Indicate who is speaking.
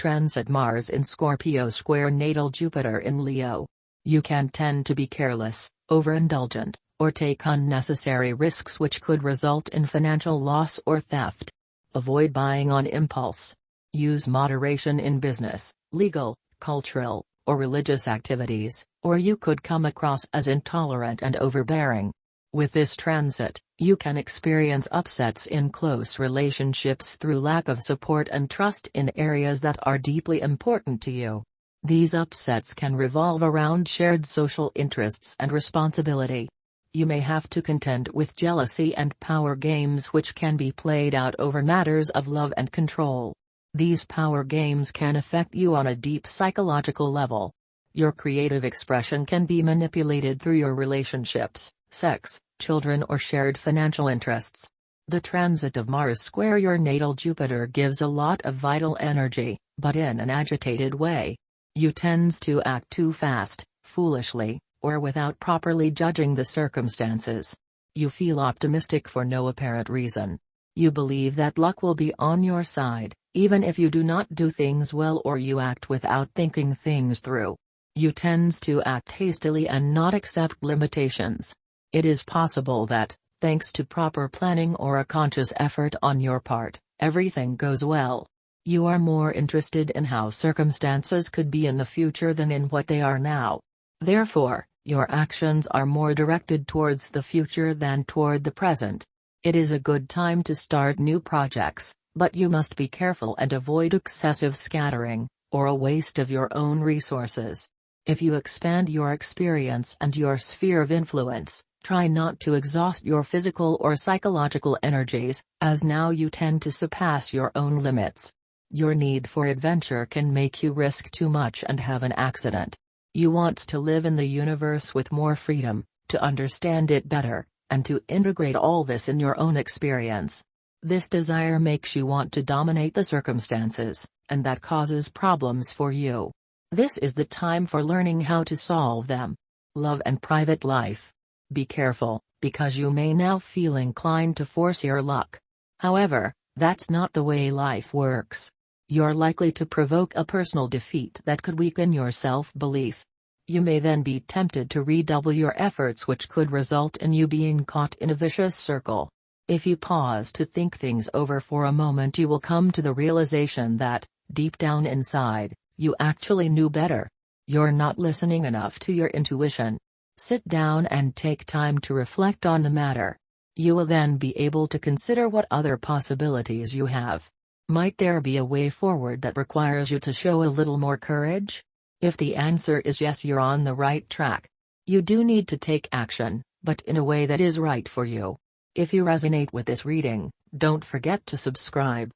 Speaker 1: transit Mars in Scorpio square natal Jupiter in Leo. You can tend to be careless, overindulgent, or take unnecessary risks which could result in financial loss or theft. Avoid buying on impulse. Use moderation in business, legal, cultural, or religious activities, or you could come across as intolerant and overbearing. With this transit, you can experience upsets in close relationships through lack of support and trust in areas that are deeply important to you. These upsets can revolve around shared social interests and responsibility. You may have to contend with jealousy and power games which can be played out over matters of love and control. These power games can affect you on a deep psychological level. Your creative expression can be manipulated through your relationships, sex, children or shared financial interests. The transit of Mars square your natal Jupiter gives a lot of vital energy, but in an agitated way. You tends to act too fast, foolishly, or without properly judging the circumstances. You feel optimistic for no apparent reason. You believe that luck will be on your side, even if you do not do things well or you act without thinking things through. You tends to act hastily and not accept limitations. It is possible that, thanks to proper planning or a conscious effort on your part, everything goes well. You are more interested in how circumstances could be in the future than in what they are now. Therefore, your actions are more directed towards the future than toward the present. It is a good time to start new projects, but you must be careful and avoid excessive scattering, or a waste of your own resources. If you expand your experience and your sphere of influence, try not to exhaust your physical or psychological energies, as now you tend to surpass your own limits. Your need for adventure can make you risk too much and have an accident. You want to live in the universe with more freedom, to understand it better, and to integrate all this in your own experience. This desire makes you want to dominate the circumstances, and that causes problems for you. This is the time for learning how to solve them. Love and private life. Be careful, because you may now feel inclined to force your luck. However, that's not the way life works. You're likely to provoke a personal defeat that could weaken your self-belief. You may then be tempted to redouble your efforts, which could result in you being caught in a vicious circle. If you pause to think things over for a moment, you will come to the realization that, deep down inside, you actually knew better. You're not listening enough to your intuition. Sit down and take time to reflect on the matter. You will then be able to consider what other possibilities you have. Might there be a way forward that requires you to show a little more courage? If the answer is yes, you're on the right track. You do need to take action, but in a way that is right for you. If you resonate with this reading, don't forget to subscribe.